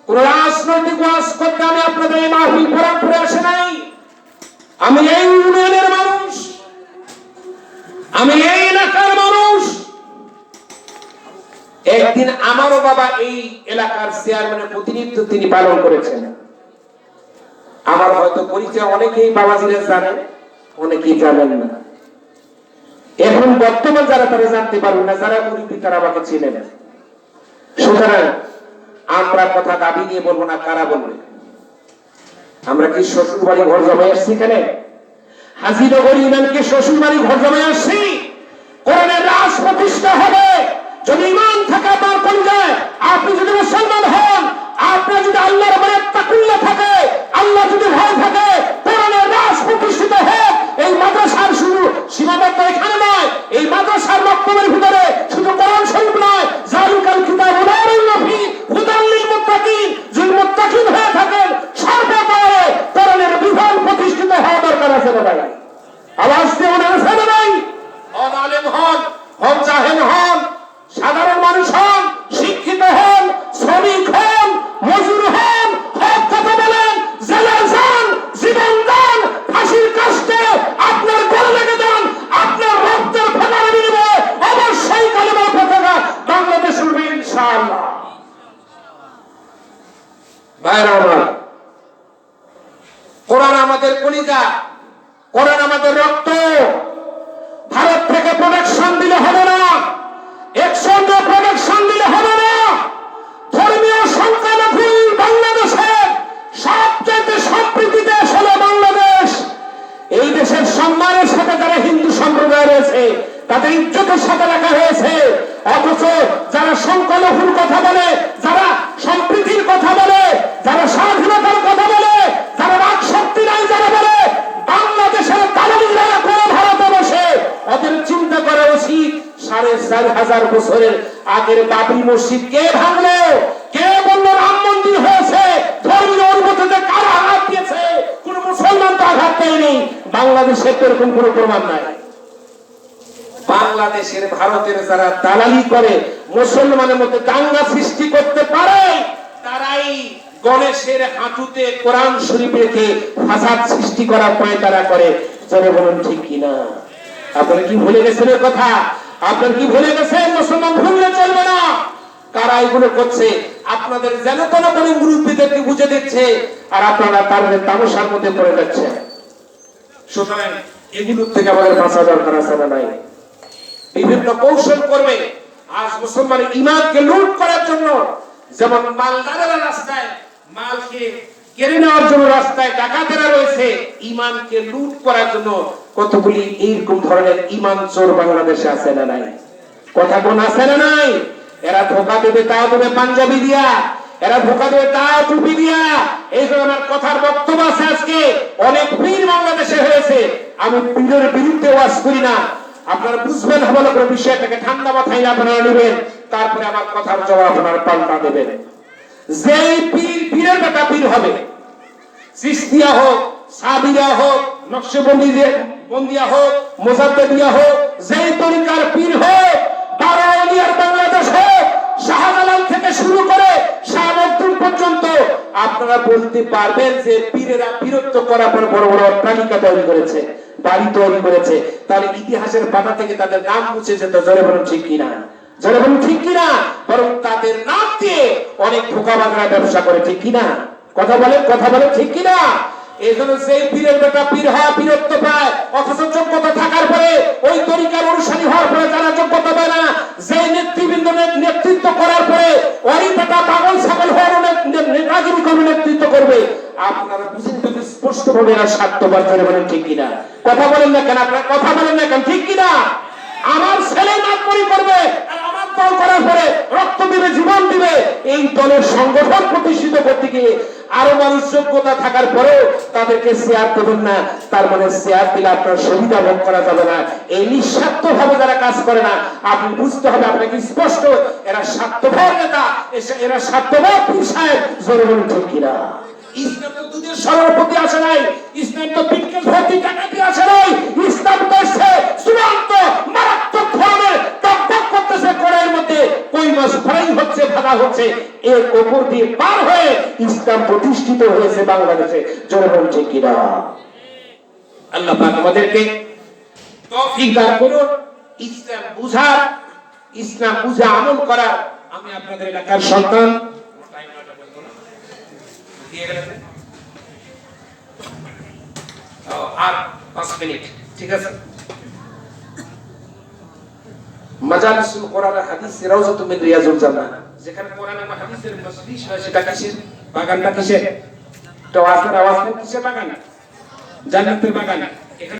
কোন রাজনৈতিক ওয়াজ করতে আমি আপনাদের এই মাহফিল পরে আসে নাই। আমি এই ইউনিয়নের মানুষ, আমি এই এলাকার মানুষ। একদিন আমারও বাবা এই এলাকার চেয়ারম্যানের প্রতিনিধিত্ব তিনি পালন করেছেন। আমার হয়তো পরিচয় অনেকেই বাবাজিরা জানেন, অনেকেই জানেন না। এখন বর্তমান যারা তারা জানতে পারবেন না, যারা মুরব্বী তারা আমাকে চিনে না। সুতরাং আমরা কথা দাবি নিয়ে বলবো না, কারা বলবে? আমরা কি শ্বশুর বাড়ি ঘর জমাই আসছি? এখানে হাজিনগর ইউনিয়নকে শ্বশুর বাড়ি ঘর জমাই আসছি? কোরআনের রাজ প্রতিষ্ঠা হবে যদি ঈমান থাকে আপনার কলিজায়। আপনি যদি মুসলমান হন, আপনার যদি আল্লাহর উপরে তাকুল্লাহ থাকে, আল্লাহ যদি ভয় থাকে, কোরআনের রাজ প্রতিষ্ঠিত হোক। এই মাদ্রাসার শুরু সীমাবদ্ধ এখানে নয়, এই মাদ্রাসার বক্তব্যের ভিতরে শুধু কোরআন শরীফ নয়, জালিকাল কিতাবু লা রাইবা ফীহি হুদাল লিল মুত্তাকিন। যদি মুত্তাকিন হয়ে থাকেন, সর্বদাই কোরআনের বিধান প্রতিষ্ঠিত হওয়া দরকার আছে না ভাই? আওয়াজ দিয়ে মনে আছে না ভাই? হন আলেম হন, হন জাহেল হন, সাধারণ মানুষ হন, শিক্ষিত হন, শ্রমিক হন, মজুর হন, হক কথা বলেন, জেলে যান, জীবন দান, ফাঁসির কাস্টে আপনার গলা লেগে যান, আপনার রক্তের ফোঁটার বিনিময়ে অবশ্যই কালেমার পতাকা বাংলাদেশ উঠবে ইনশাআল্লাহ। ভাইরা আমার, কোরআন আমাদের কলিজা, কোরআন আমাদের রক্ত। ভারত থেকে প্রোডাকশন দিলে হবে না, একসঙ্গে প্রোডাকশন দিলে হবে না। ধর্মীয় সংখ্যালঘু বাংলাদেশের সবচেয়ে সম্প্রীতি দেশ হলো বাংলাদেশ। এই দেশের সম্মানের সাথে যারা হিন্দু সম্প্রদায় রয়েছে তাদের ইজ্জতের সাথে রাখা হয়েছে। অথচ যারা সংখ্যালঘুর কথা বলে, যারা সম্প্রীতির কথা বলে, যারা স্বাধীনতার কথা বলে, যারা রাগ শক্তি নাই যারা বলে, বাংলাদেশের দালালিরা করে ভারতে বসে, ওদের চিন্তা করা উচিত ৪,৫০০ বছরের আগের বাবরি মসজিদ কে ভাঙলো? কে বললো রাম মন্দির হয়েছে? ধর্মীয় অনুভূতিতে কারা আঘাত দিয়েছে? কোন মুসলমান তো আঘাত দেয়নি। বাংলাদেশের তো এরকম কোন প্রমাণ নাই। বাংলাদেশের ভারতের যারা দালালি করে, মুসলমানের মধ্যে দাঙ্গা সৃষ্টি করতে পারে, তারাই গণেশের হাঁটুতে কোরআন শরীফ রেখে ফাসাদ সৃষ্টি করার পায়তারা করে। জোরে বলুন ঠিক কিনা? আপনারা কি ভুলে গেছেন এর কথা? আপনারা কি ভুলে গেছেন? মুসলমান ভুললে চলবে না। কারা এগুলো করছে? আপনাদের যেন তেন করে মুরব্বীদেরকে বুঝে দিচ্ছে, আর আপনারা তাদের তামাশার মধ্যে পড়ে যাচ্ছেন। সুতরাং এগুলোর থেকে আমাদের বাঁচা দরকার আছে না নাই? বিভিন্ন কৌশল করবে আজ মুসলমানের ঈমানকে লুট করার জন্য। যেমন মালদারেরা রাস্তায় মালকে কেড়ে নেওয়ার জন্য রাস্তায় ডাকাতেরা রয়েছে, ঈমানকে লুট করার জন্য কতগুলি এইরকম ধরনের ঈমান চোর বাংলাদেশে আছে না নাই? কথা কোন আছে না নাই? এরা ধোকা দেবে, তাও দেবে পাঞ্জাবি দিয়া, এরা ধোকা দেবে তাও টুপি দিয়া। এই জন্য আমার কথার বক্তব্য আছে, আজকে অনেক পীর বাংলাদেশে হয়েছে। আমি পীরের বিরুদ্ধে ওয়াজ করি না, আপনারা বুঝবেন, ভালো করে বিষয়টাকে ঠান্ডা মাথায় আপনারা নেবেন, তারপরে আমার কথার জবাব আপনারা পাল্টা দেবেন। যেই পীর পীরের বেটা পীর হবে, চিশতিয়া হোক, সাবিরা হোক, নকশবন্দিয়া হোক, মোজাদ্দেদিয়া হোক, যেই তরিকার পীর হোক, বারোয়ালিয়ার বাংলাদেশ হোক, শাহজালাল থেকে শুরু করে শাহ মখদুম পর্যন্ত, আপনারা বলতে পারবেন যে পীরেরা বীরত্ব করার পর বড় বড় অট্টালিকা তৈরি করেছে, বাড়ি তৈরি করেছে, তাহলে ইতিহাসের পাতা থেকে তাদের নাম মুছে যেত। জোরে বলুন ঠিক কিনা? জোরে বলুন ঠিক কিনা? বরং তাদের নাম দিয়ে অনেক ধোঁকাবাজরা ব্যবসা করে, ঠিক কিনা? কথা বলে ঠিক কিনা? এই জন্য সেই পীরের বেটা পীর হওয়া বীরত্ব পায়, অথচ যোগ্যতা থাকার পরে ওই তরিকার অনুসারী হওয়ার পরে যারা যোগ্যতা পায় না, যে নেতৃবৃন্দ নেতৃত্ব করার পরে ওই বেটা পাগল ছাগল হওয়ার নেতাগিরি করবে, নেতৃত্ব করবে। আপনারা বুঝেন তো স্পষ্ট ভাবে এরা স্বার্থপর। করে বলেন ঠিক কিনা? কথা বলেন না কেন? আপনারা কথা বলেন না কেন? ঠিক কিনা? আমার ছেলে নাতবরি করবে, আর আমার দল করার পরে রক্ত দিবে, জীবন দিবে। এই দলের সংগঠন প্রতিষ্ঠিত করতে গিয়ে আরো মানুষ যোগ্যতা থাকার পরেও তাদেরকে শেয়ার দেবেন না, তার মানে শেয়ার দিলে আপনার সুবিধা ভোগ করা যাবে না। এই নিঃস্বার্থ ভাবে যারা কাজ করে না, আপনি বুঝতে হবে, আপনাকে স্পষ্ট এরা স্বার্থপর নেতা, এরা স্বার্থপর পীর সাহেব। জোরে বলুন ঠিক কিনা? ইসলাম তো দুধের সরার প্রতি আসে নাই, ইসলাম তো বিটকেল ভর্তি টাকা দিয়ে আসে নাই। ইসলাম তো এসে চূড়ান্ত মারাত্মক ধরনের টকবক করতেছে, কড়াইয়ের মধ্যে কই মাছ ফ্রাই হচ্ছে, সাজা হচ্ছে, এর উপর দিয়ে পার হয়ে ইসলাম প্রতিষ্ঠিত হয়েছে বাংলাদেশে। জোরে বলুন ঠিক কিনা? আল্লাহ পাক আমাদেরকে তৌফিক দান করুন ইসলাম বুঝার, ইসলাম বুঝে আমল করার। আমি আপনাদের এলাকার সন্তান, আর 5 মিনিট, ঠিক আছে? মাজালিসুল কোরআন হাদিস রাউজাতুম মিন রিয়াজুল জান্নাহ, যেখানে কোরআন এবং হাদিসের মজলিস হয়, সেটা কিসের? বাগানটা কিসের? তো আজকের আওয়াজ কিসের বাগান? জান্নাতের বাগান।